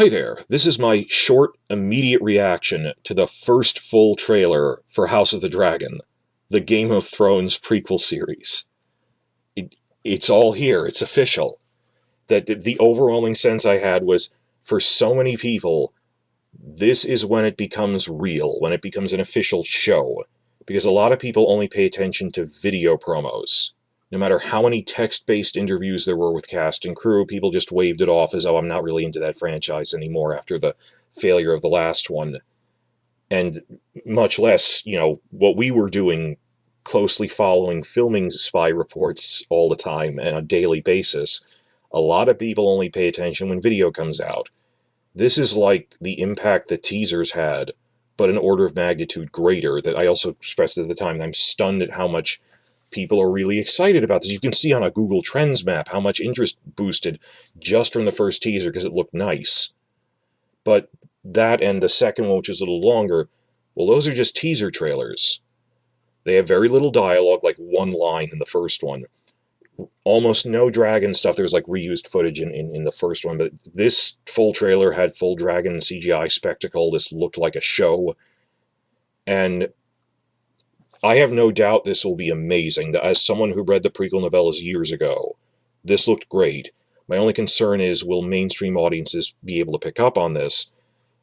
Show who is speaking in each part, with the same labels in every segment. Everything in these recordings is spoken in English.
Speaker 1: Hi there, this is my short, immediate reaction to the first full trailer for House of the Dragon, the Game of Thrones prequel series. It's all here, it's official. The overwhelming sense I had was, for so many people, this is when it becomes real, when it becomes an official show. Because a lot of people only pay attention to video promos. No matter how many text-based interviews there were with cast and crew, people just waved it off as, oh, I'm not really into that franchise anymore after the failure of the last one. And much less, what we were doing, closely following filming spy reports all the time and on a daily basis. A lot of people only pay attention when video comes out. This is like the impact the teasers had, but an order of magnitude greater, that I also expressed at the time. I'm stunned at how much people are really excited about this. You can see on a Google Trends map how much interest boosted just from the first teaser because it looked nice. But that and the second one, which is a little longer, well, those are just teaser trailers. They have very little dialogue, like one line in the first one. Almost no dragon stuff. There's like reused footage in the first one, but this full trailer had full dragon CGI spectacle. This looked like a show. And I have no doubt this will be amazing. As someone who read the prequel novellas years ago, this looked great. My only concern is, will mainstream audiences be able to pick up on this?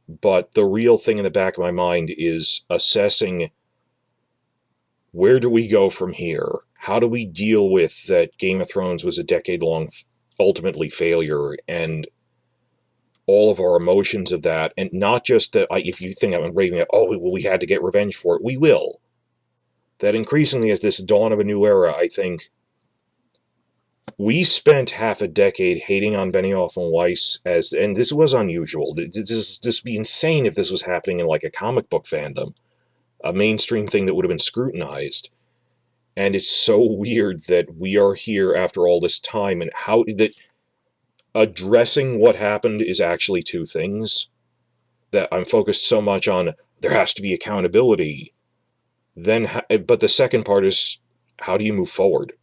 Speaker 1: But the real thing in the back of my mind is assessing, where do we go from here? How do we deal with that Game of Thrones was a decade-long, ultimately, failure, and all of our emotions of that, and not just that, if you think I'm raving at, oh, well, we had to get revenge for it, we will. That increasingly, as this dawn of a new era, I think, we spent half a decade hating on Benioff and Weiss, and this was unusual. This would be insane if this was happening in like a comic book fandom, a mainstream thing that would have been scrutinized. And it's so weird that we are here after all this time, and how that addressing what happened is actually two things. That I'm focused so much on, there has to be accountability. But the second part is, how do you move forward?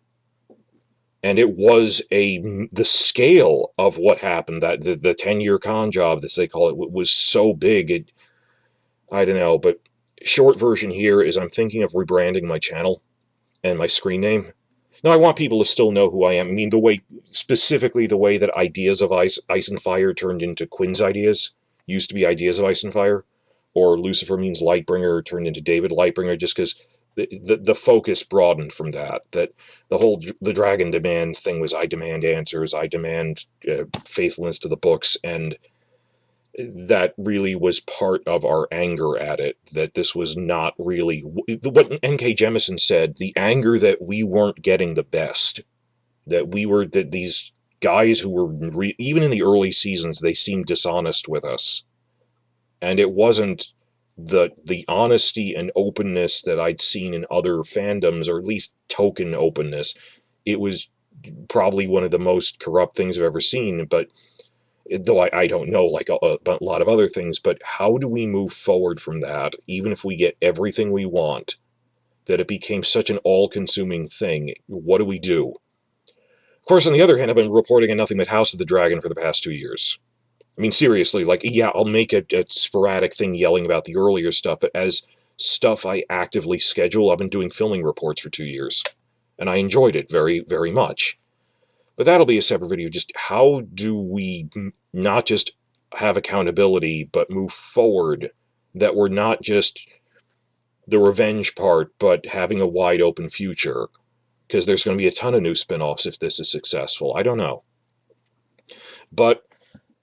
Speaker 1: And it was the scale of what happened, that the 10-year con job, as they call it, was so big. I don't know, but short version here is I'm thinking of rebranding my channel and my screen name. Now, I want people to still know who I am. I mean, specifically the way that Ideas of Ice and Fire turned into Quinn's Ideas, used to be Ideas of Ice and Fire, or Lucifer Means Lightbringer turned into David Lightbringer, just because the focus broadened from that the Dragon Demands thing was, I demand answers, I demand faithfulness to the books, and that really was part of our anger at it, that this was not really what N.K. Jemisin said, the anger that we weren't getting the best, that these guys who were even in the early seasons, they seemed dishonest with us. And it wasn't the honesty and openness that I'd seen in other fandoms, or at least token openness. It was probably one of the most corrupt things I've ever seen, but though I don't know, like a lot of other things, but how do we move forward from that, even if we get everything we want, that it became such an all-consuming thing? What do we do? Of course, on the other hand, I've been reporting on nothing but House of the Dragon for the past 2 years. I mean, seriously, yeah, I'll make a sporadic thing yelling about the earlier stuff, but as stuff I actively schedule, I've been doing filming reports for 2 years, and I enjoyed it very, very much. But that'll be a separate video. Just how do we not just have accountability, but move forward, that we're not just the revenge part, but having a wide open future, because there's going to be a ton of new spin-offs if this is successful. I don't know. But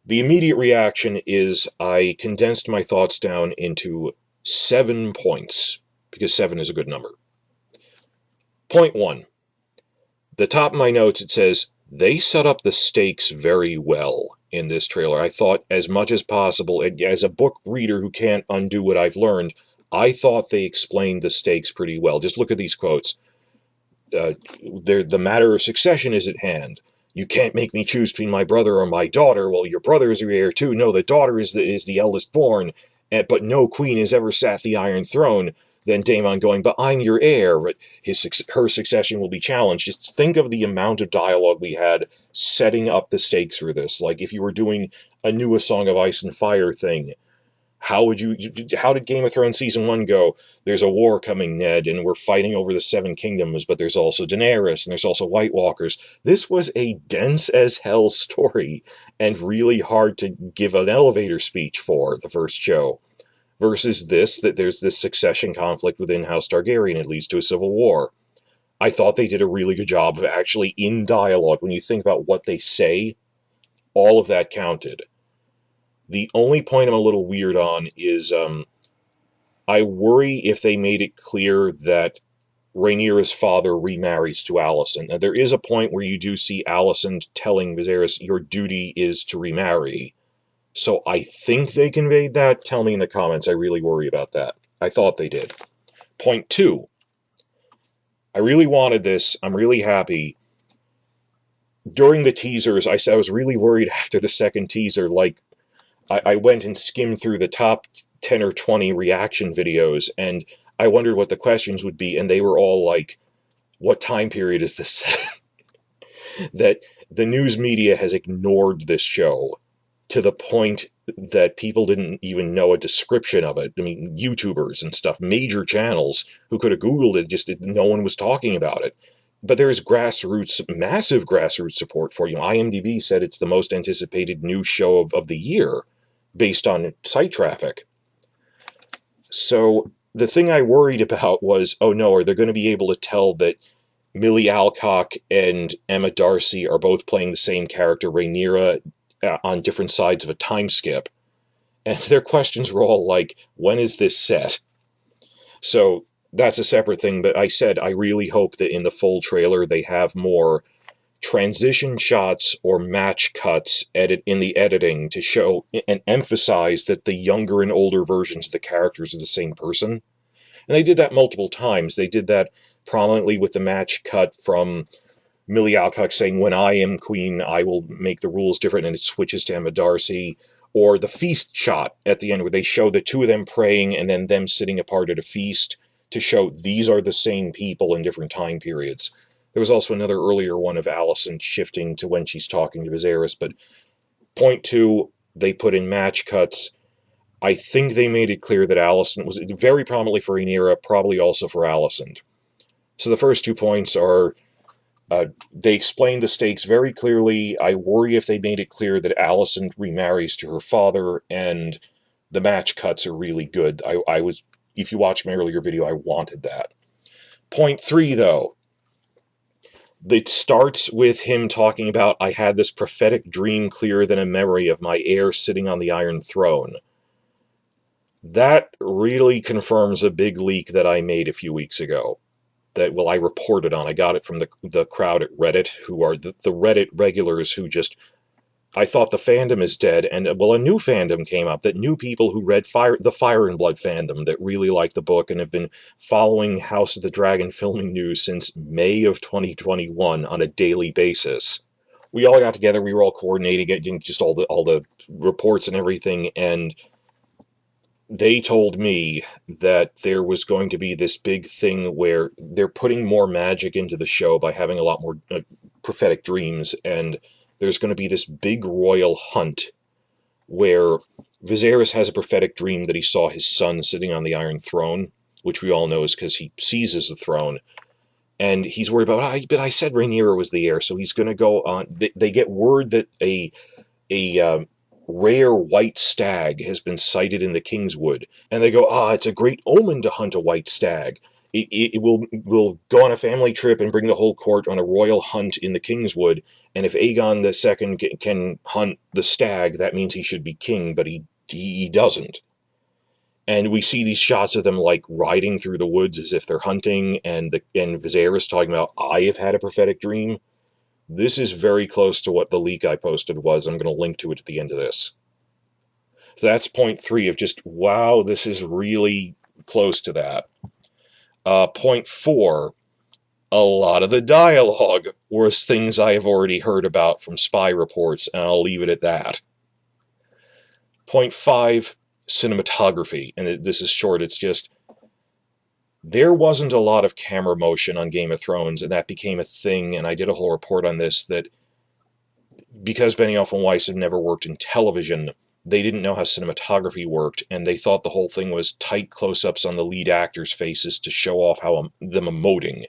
Speaker 1: the immediate reaction is, I condensed my thoughts down into 7 points, because 7 is a good number. Point 1. The top of my notes, it says, they set up the stakes very well in this trailer. I thought, as much as possible, as a book reader who can't undo what I've learned, I thought they explained the stakes pretty well. Just look at these quotes. The matter of succession is at hand. You can't make me choose between my brother or my daughter. Well, your brother is your heir too. No, the daughter is the eldest born. But no queen has ever sat the Iron Throne. Then Daemon going, but I'm your heir, but her succession will be challenged. Just think of the amount of dialogue we had setting up the stakes for this. Like, if you were doing a new A Song of Ice and Fire thing, how did Game of Thrones season 1 go? There's a war coming, Ned, and we're fighting over the Seven Kingdoms, but there's also Daenerys, and there's also White Walkers. This was a dense as hell story, and really hard to give an elevator speech for the first show. Versus this, that there's this succession conflict within House Targaryen, it leads to a civil war. I thought they did a really good job of actually, in dialogue, when you think about what they say, all of that counted. The only point I'm a little weird on is I worry if they made it clear that Rhaenyra's father remarries to Alicent. Now, there is a point where you do see Alicent telling Viserys, your duty is to remarry. So I think they conveyed that. Tell me in the comments. I really worry about that. I thought they did. Point 2. I really wanted this. I'm really happy. During the teasers, I was really worried after the second teaser. Like, I went and skimmed through the top 10 or 20 reaction videos, and I wondered what the questions would be, and they were all like, what time period is this set? That the news media has ignored this show to the point that people didn't even know a description of it. I mean, YouTubers and stuff, major channels who could have Googled it, just no one was talking about it. But there's massive grassroots support for you. IMDb said it's the most anticipated new show of the year based on site traffic. So the thing I worried about was, oh no, are they going to be able to tell that Millie Alcock and Emma Darcy are both playing the same character, Rhaenyra, on different sides of a time skip? And their questions were all like, when is this set? So that's a separate thing, but I said I really hope that in the full trailer they have more transition shots or match cuts in the editing to show and emphasize that the younger and older versions of the characters are the same person. And they did that multiple times. They did that prominently with the match cut from Millie Alcock saying, when I am queen, I will make the rules different, and it switches to Emma Darcy. Or the feast shot at the end where they show the two of them praying and then them sitting apart at a feast to show these are the same people in different time periods. There was also another earlier one of Alicent shifting to when she's talking to Viserys, but point 2, they put in match cuts. I think they made it clear that Alicent was very prominently for Rhaenyra, probably also for Alicent. So the first 2 points are, they explained the stakes very clearly. I worry if they made it clear that Alicent remarries to her father, and the match cuts are really good. If you watched my earlier video, I wanted that. Point 3, though. It starts with him talking about, I had this prophetic dream clearer than a memory of my heir sitting on the Iron Throne. That really confirms a big leak that I made a few weeks ago. That, well, I reported on. I got it from the crowd at Reddit, who are the Reddit regulars who just, I thought the fandom is dead, and, well, a new fandom came up, that new people who read the Fire and Blood fandom that really like the book and have been following House of the Dragon filming news since May of 2021 on a daily basis. We all got together, we were all coordinating it, just all the reports and everything, and they told me that there was going to be this big thing where they're putting more magic into the show by having a lot more prophetic dreams, and there's going to be this big royal hunt where Viserys has a prophetic dream that he saw his son sitting on the Iron Throne, which we all know is because he seizes the throne, and he's worried about, but I said Rhaenyra was the heir, so he's going to go on. They get word that a rare white stag has been sighted in the Kingswood, and they go, it's a great omen to hunt a white stag. It will go on a family trip and bring the whole court on a royal hunt in the Kingswood, and if Aegon II can hunt the stag, that means he should be king, but he doesn't. And we see these shots of them like riding through the woods as if they're hunting, and Viserys talking about, I have had a prophetic dream. This is very close to what the leak I posted was. I'm going to link to it at the end of this. So that's point 3 of just, wow, this is really close to that. Point 4, a lot of the dialogue was things I have already heard about from spy reports, and I'll leave it at that. Point 5, cinematography. And this is short, it's just, There wasn't a lot of camera motion on Game of Thrones, and that became a thing, and I did a whole report on this, that because Benioff and Weiss had never worked in television, they didn't know how cinematography worked, and they thought the whole thing was tight close-ups on the lead actors' faces to show off how them emoting.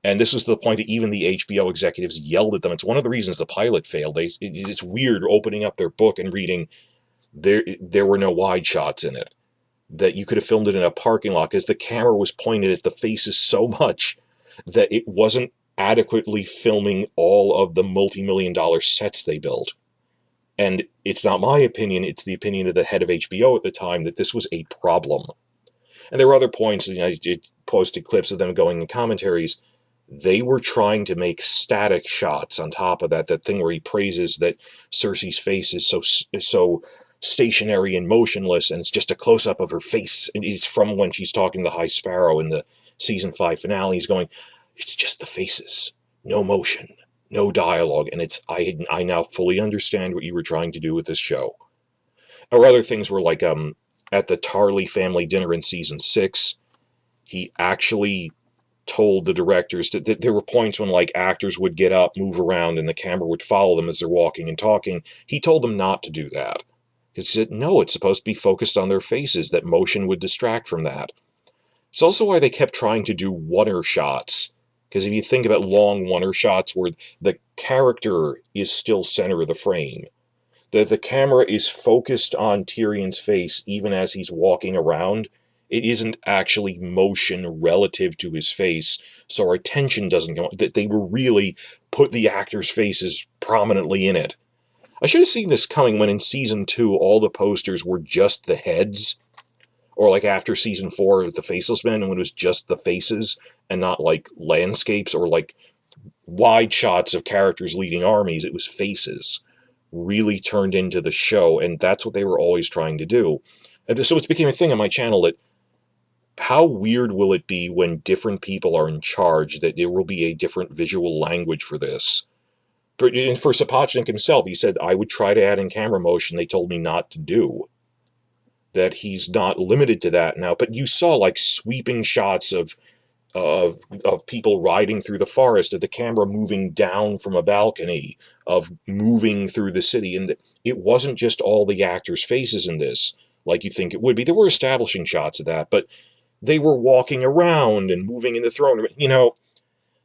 Speaker 1: And this was to the point that even the HBO executives yelled at them. It's one of the reasons the pilot failed. It's weird opening up their book and reading there were no wide shots in it, that you could have filmed it in a parking lot because the camera was pointed at the faces so much that it wasn't adequately filming all of the multi-million-dollar sets they built. And it's not my opinion, it's the opinion of the head of HBO at the time that this was a problem. And there were other points, it posted clips of them going in commentaries. They were trying to make static shots on top of that thing where he praises that Cersei's face is so stationary and motionless, and it's just a close-up of her face. And it's from when she's talking to High Sparrow in the season 5 finale. He's going, it's just the faces, no motion, no dialogue. And I now fully understand what you were trying to do with this show. Or other things were like at the Tarly family dinner in season 6, he actually told the directors that there were points when like actors would get up, move around, and the camera would follow them as they're walking and talking. He told them not to do that. He said, no, it's supposed to be focused on their faces, that motion would distract from that. It's also why they kept trying to do one-er shots. Because if you think about long one-er shots where the character is still center of the frame, the camera is focused on Tyrion's face even as he's walking around, it isn't actually motion relative to his face, so our attention doesn't go. That they were really put the actors' faces prominently in it. I should have seen this coming when in season 2 all the posters were just the heads, or like after season 4 with the Faceless Men, when it was just the faces and not like landscapes or like wide shots of characters leading armies. It was faces really turned into the show, and that's what they were always trying to do. And so it became a thing on my channel that how weird will it be when different people are in charge that there will be a different visual language for this? For Sapochnik himself, he said, I would try to add in camera motion. They told me not to do. That he's not limited to that now. But you saw like sweeping shots of people riding through the forest, of the camera moving down from a balcony, of moving through the city. And it wasn't just all the actors' faces in this, like you think it would be. There were establishing shots of that, but they were walking around and moving in the throne room. You know,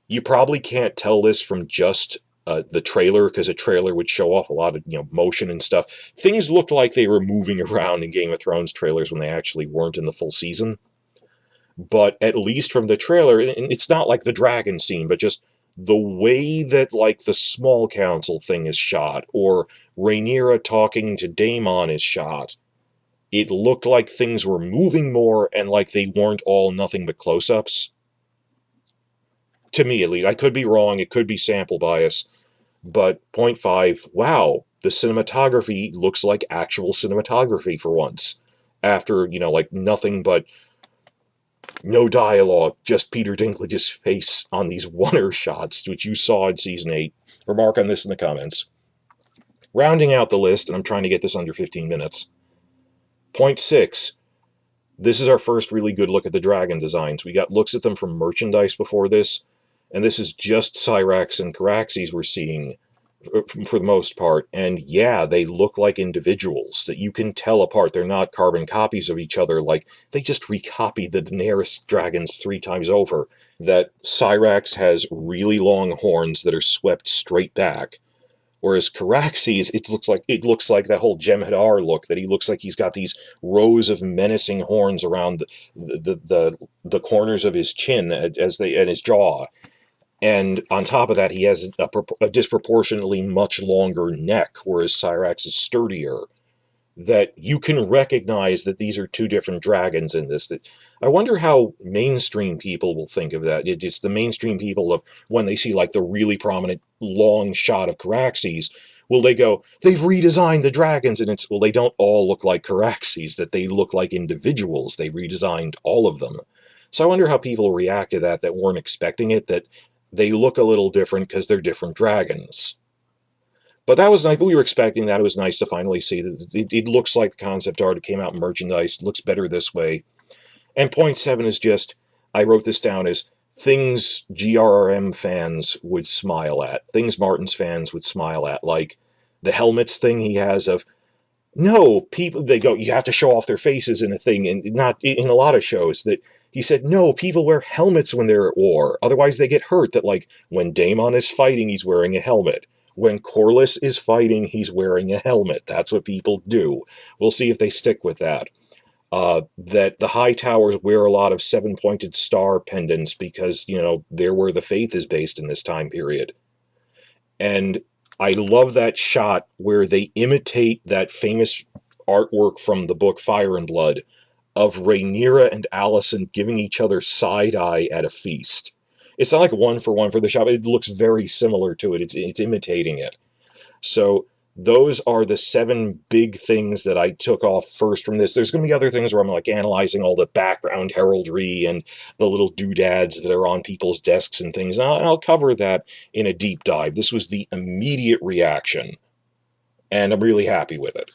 Speaker 1: you probably can't tell this from just the trailer, because a trailer would show off a lot of motion and stuff. Things looked like they were moving around in Game of Thrones trailers when they actually weren't in the full season. But at least from the trailer, and it's not like the dragon scene, but just the way that like the small council thing is shot, or Rhaenyra talking to Daemon is shot, it looked like things were moving more and like they weren't all nothing but close-ups. To me, at least. I could be wrong. It could be sample bias. But point 5, wow, the cinematography looks like actual cinematography for once. After, like nothing but no dialogue, just Peter Dinklage's face on these one-er shots, which you saw in season 8. Remark on this in the comments. Rounding out the list, and I'm trying to get this under 15 minutes. Point 6, this is our first really good look at the dragon designs. We got looks at them from merchandise before this, and this is just Syrax and Caraxes we're seeing for the most part. And yeah, they look like individuals that you can tell apart. They're not carbon copies of each other, like they just recopied the Daenerys dragons 3 times over. That Syrax has really long horns that are swept straight back, whereas Caraxes, it looks like that whole Jem'Hadar look, that he looks like he's got these rows of menacing horns around the corners of his chin and his jaw. And on top of that, he has a disproportionately much longer neck, whereas Syrax is sturdier. That you can recognize that these are 2 different dragons in this. That I wonder how mainstream people will think of that. It's the mainstream people of when they see like the really prominent long shot of Caraxes, will they go, they've redesigned the dragons, and well, they don't all look like Caraxes, that they look like individuals. They redesigned all of them. So I wonder how people react to that weren't expecting it, that they look a little different because they're different dragons. But that was nice. We were expecting that. It was nice to finally see that it looks like the concept art. It came out in merchandise. It looks better this way. And point 7 is just, I wrote this down as things GRRM fans would smile at, things Martin's fans would smile at, like the helmets thing he has of, no, people, they go, you have to show off their faces in a thing, and not in a lot of shows that he said, no, people wear helmets when they're at war, otherwise they get hurt, that like when Daemon is fighting, he's wearing a helmet. When Corlys is fighting, he's wearing a helmet. That's what people do. We'll see if they stick with that. That the high towers wear a lot of seven-pointed star pendants because, they're where the faith is based in this time period. And I love that shot where they imitate that famous artwork from the book Fire and Blood of Rhaenyra and Alicent giving each other side-eye at a feast. It's not like one for the shot, but it looks very similar to it. It's imitating it. So those are the 7 big things that I took off first from this. There's going to be other things where I'm like analyzing all the background heraldry and the little doodads that are on people's desks and things. And I'll cover that in a deep dive. This was the immediate reaction, and I'm really happy with it.